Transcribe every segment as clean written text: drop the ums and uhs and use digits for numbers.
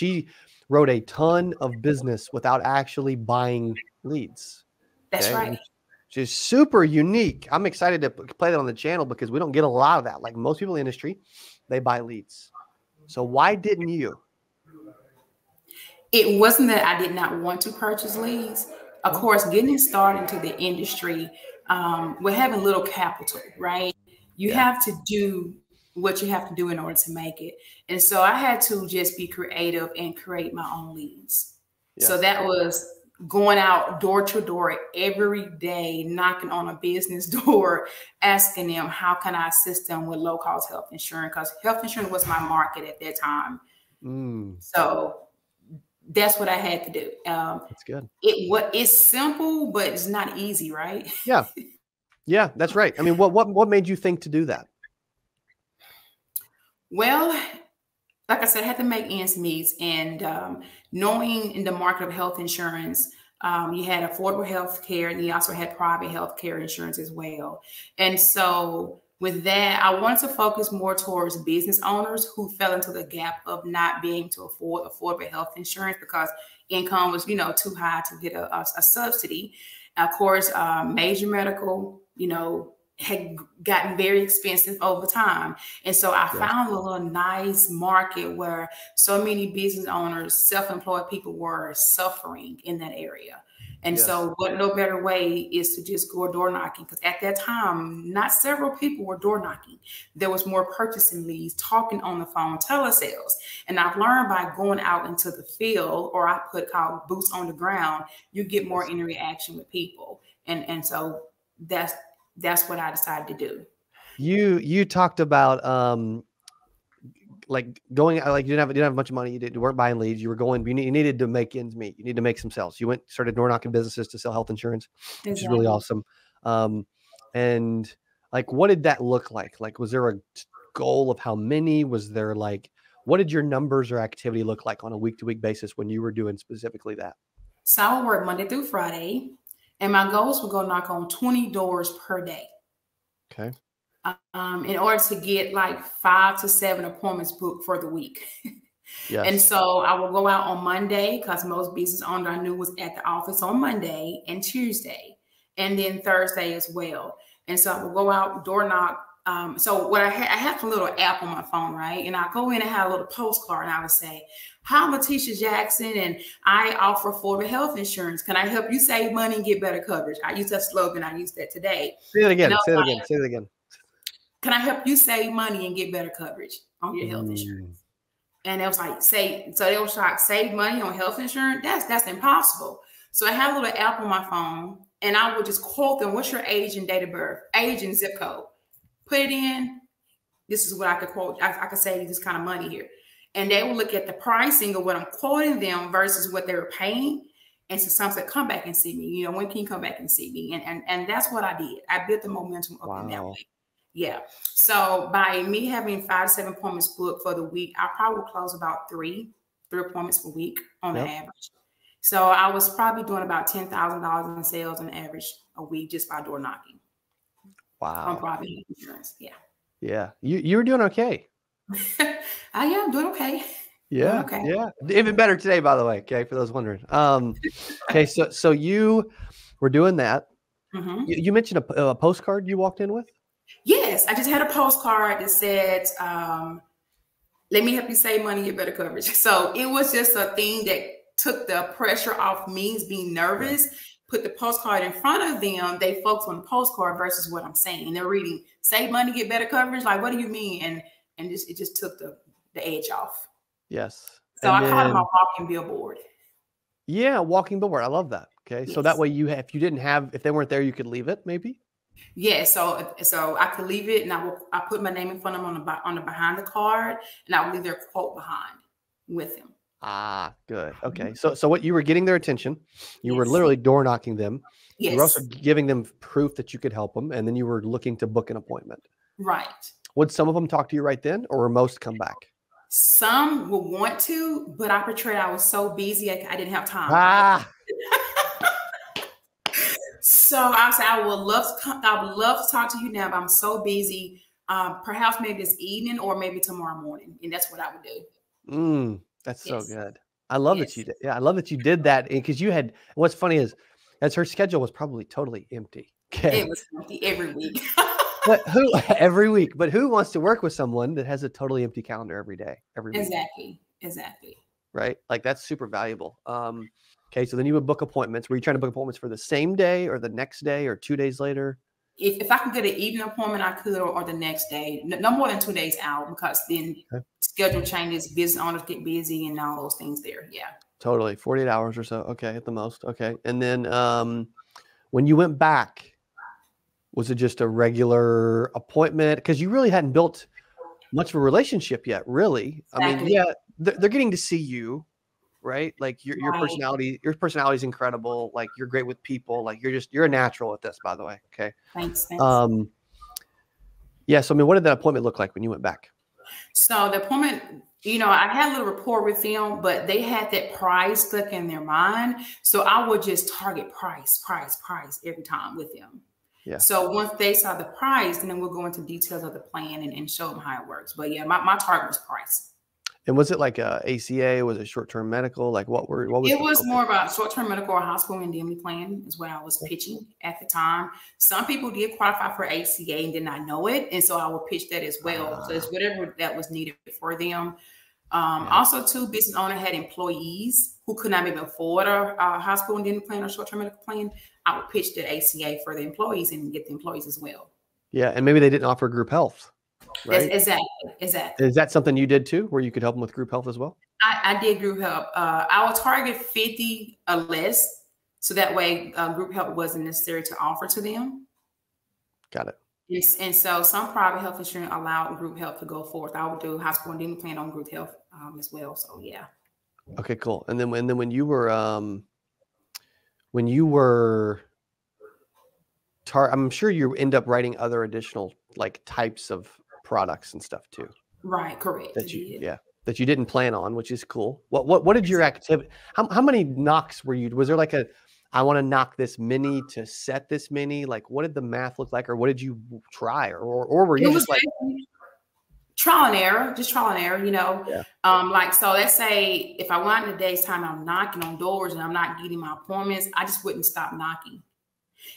she wrote a ton of business without actually buying leads. That's right. She's super unique. I'm excited to play that on the channel because we don't get a lot of that. Like most people in the industry, they buy leads. So why didn't you? It wasn't that I did not want to purchase leads. Of course, getting started into the industry, we're having little capital, right? You have to do what you have to do in order to make it. And so I had to just be creative and create my own leads. Yes. So that was going out door to door every day, knocking on a business door, asking them, how can I assist them with low-cost health insurance? Because health insurance was my market at that time. So that's what I had to do. That's good. It's simple, but it's not easy, right? Yeah. Yeah, that's right. I mean, what made you think to do that? Well, like I said, I had to make ends meet, and knowing in the market of health insurance, you had affordable health care, and you also had private health care insurance as well. And so with that, I wanted to focus more towards business owners who fell into the gap of not being able to afford affordable health insurance because income was, too high to get a subsidy. Of course, major medical, had gotten very expensive over time. And so I found a little nice market where so many business owners, self-employed people were suffering in that area. And so what no better way is to just go door knocking, because at that time, not several people were door knocking. There was more purchasing leads, talking on the phone, telesales. And I've learned by going out into the field, or I called boots on the ground, you get more interaction with people. And so that's what I decided to do. You talked about like going, like you didn't have much money. You weren't buying leads. You were going. You needed to make ends meet. You need to make some sales. You started door knocking businesses to sell health insurance, which is really awesome. And like, what did that look like? Like, was there a goal of how many? Was there like, what did your numbers or activity look like on a week-to-week basis when you were doing specifically that? So I would work Monday through Friday, and my goals were go knock on 20 doors per day. Okay. In order to get like 5 to 7 appointments booked for the week. Yes. And so I will go out on Monday because most business owner I knew was at the office on Monday and Tuesday, and then Thursday as well. And so I will go out, door knock. So what I have a little app on my phone, right? And I go in and have a little postcard, and I would say, "Hi, I'm Letisha Jackson, and I offer affordable health insurance. Can I help you save money and get better coverage?" I use that slogan. I used that today. Say it again. Say it again. Can I help you save money and get better coverage on your health insurance? And it was like, so they was like, save money on health insurance? That's impossible. So I had a little app on my phone, and I would just quote them, what's your age and date of birth, age and zip code? Put it in. This is what I could quote. I could save this kind of money here. And they will look at the pricing of what I'm quoting them versus what they were paying. And so some said, come back and see me. When can you come back and see me? And that's what I did. I built the momentum up in that way. Yeah. So by me having 5 to 7 appointments booked for the week, I probably close about three appointments per week on the average. So I was probably doing about $10,000 in sales on average a week just by door knocking. Wow. On private insurance. Yeah. Yeah. You were doing okay. I'm doing okay. Yeah. Okay. Yeah. Even better today, by the way. Okay. For those wondering. Okay. So you were doing that. You mentioned a postcard you walked in with? Yes, I just had a postcard that said, let me help you save money, get better coverage. So it was just a thing that took the pressure off me being nervous, put the postcard in front of them. They focus on the postcard versus what I'm saying. And they're reading, save money, get better coverage. Like, what do you mean? And it just took the edge off. Yes. So I called it my walking billboard. Yeah, walking billboard. I love that. Okay. Yes. So that way if they weren't there, you could leave it maybe? Yeah, so I could leave it, and I put my name in front of them on the behind the card, and I would leave their quote behind with them. Ah, good. Okay, so what you were getting their attention, you were literally door knocking them. Yes. You were also giving them proof that you could help them, and then you were looking to book an appointment. Right. Would some of them talk to you right then, or most come back? Some would want to, but I portrayed I was so busy I didn't have time. Ah. So I said, I would love to talk to you now, but I'm so busy. Perhaps maybe this evening or maybe tomorrow morning. And that's what I would do. That's so Yes. good. I love that you Yes. did. Yeah, I love that you did that because you had. What's funny is her schedule was probably totally empty. It Okay, was empty every week. but who every week? But who wants to work with someone that has a totally empty calendar every day, every week? Exactly. Exactly. Right? Like that's super valuable. Okay, so then you would book appointments. Were you trying to book appointments for the same day or the next day or 2 days later? If I could get an evening appointment, I could, or the next day. No more than 2 days out, because then Okay. schedule changes, business owners get busy, and all those things there. Yeah. Totally, 48 hours or so. Okay, at the most. Okay, and then when you went back, was it just a regular appointment? Because you really hadn't built much of a relationship yet, really. I mean, Exactly. yeah, they're getting to see you, right? Like your Right. your personality is incredible. Like you're great with people. Like you're a natural at this, by the way. Okay. Thanks. Thanks. Um, yeah. So I mean, what did that appointment look like when you went back? So the appointment, I had a little rapport with them, but they had that price stuck in their mind. So I would just target price every time with them. Yeah. So once they saw the price, then we'll go into details of the plan and show them how it works. But yeah, my target was price. And was it like a ACA? Was it short-term medical? Like what was It the was focus? more about short-term medical or hospital indemnity plan is what I was pitching at the time. Some people did qualify for ACA and did not know it. And so I would pitch that as well. So it's whatever that was needed for them. Also, too, business owner had employees who could not even afford a hospital indemnity plan or short-term medical plan. I would pitch the ACA for the employees and get the employees as well. Yeah, and maybe they didn't offer group health, right? Exactly. Is that something you did too, where you could help them with group health as well? I did group help. I would target 50 or less, so that way group help wasn't necessary to offer to them. Got it. Yes, and so some private health insurance allowed group health to go forth. I would do hospital indemnity plan on group health as well. So yeah. Okay, cool. And then when you were I'm sure you end up writing other additional like types of products and stuff too. Right, correct. That you didn't plan on, which is cool. What did your activity? How many knocks were you? Was there like I want to knock this many to set this many? Like what did the math look like, or what did you try, or were you just like trial and error, just trial and error, Yeah. Like, so let's say if I went in a day's time, I'm knocking on doors and I'm not getting my appointments, I just wouldn't stop knocking.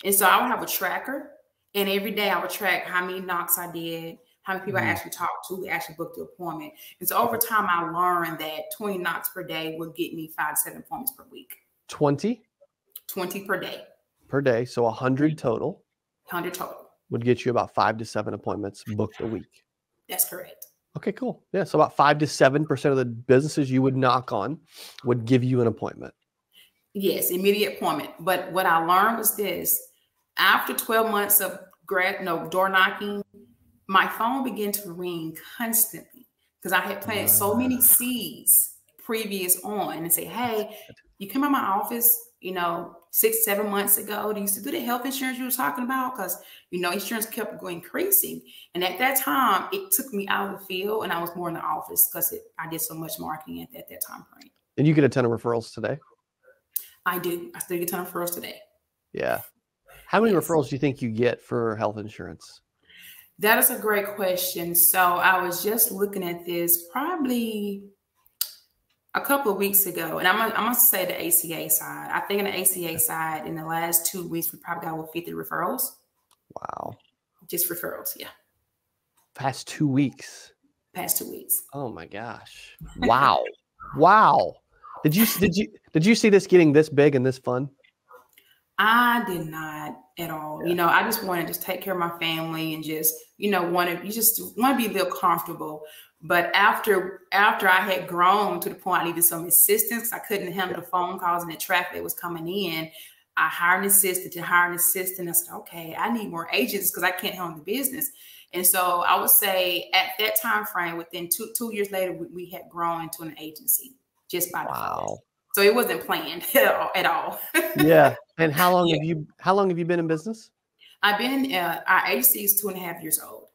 And so I would have a tracker, and every day I would track how many knocks I did, how many people I actually talked to, actually booked the appointment. And so over time, I learned that 20 knocks per day would get me 5 to 7 appointments per week. 20 per day. Per day, so 100 total. 100 total would get you about 5 to 7 appointments booked a week. That's correct. Okay, cool. Yeah, so about 5 to 7% of the businesses you would knock on would give you an appointment. Yes, immediate appointment. But what I learned was this: after 12 months of door knocking, my phone began to ring constantly because I had planted so many seeds previous on and say, hey, you came by my office, 6, 7 months ago. Do you still do the health insurance you were talking about? Because, insurance kept increasing. And at that time, it took me out of the field and I was more in the office because I did so much marketing at that time frame. And you get a ton of referrals today? I do. I still get a ton of referrals today. Yeah. How many referrals do you think you get for health insurance? That is a great question. So I was just looking at this probably a couple of weeks ago, and I'm going to say the ACA side. I think in the ACA side, in the last 2 weeks, we probably got over 50 referrals. Wow. Just referrals, yeah. Past 2 weeks. Past 2 weeks. Oh my gosh. Wow. Wow. Did you see this getting this big and this fun? I did not at all. Yeah. I just want to just take care of my family and just, want to be a little comfortable. But after I had grown to the point I needed some assistance, I couldn't handle the phone calls and the traffic that was coming in. I hired an assistant. I said, okay, I need more agents because I can't handle the business. And so I would say at that time frame, within two years later, we had grown into an agency just by default. So it wasn't planned at all. Yeah. And how long have you been in business? I've been our agency is 2.5 years old.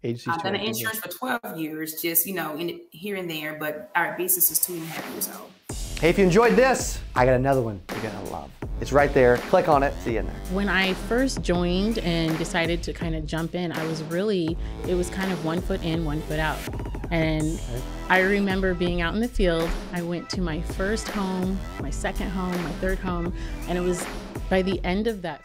I've done insurance for 12 years, just here and there, but our business is 2.5 years old. Hey, if you enjoyed this, I got another one you're gonna love. It's right there. Click on it. See you in there. When I first joined and decided to kind of jump in, it was kind of 1 foot in, 1 foot out. And I remember being out in the field. I went to my first home, my second home, my third home, and it was by the end of that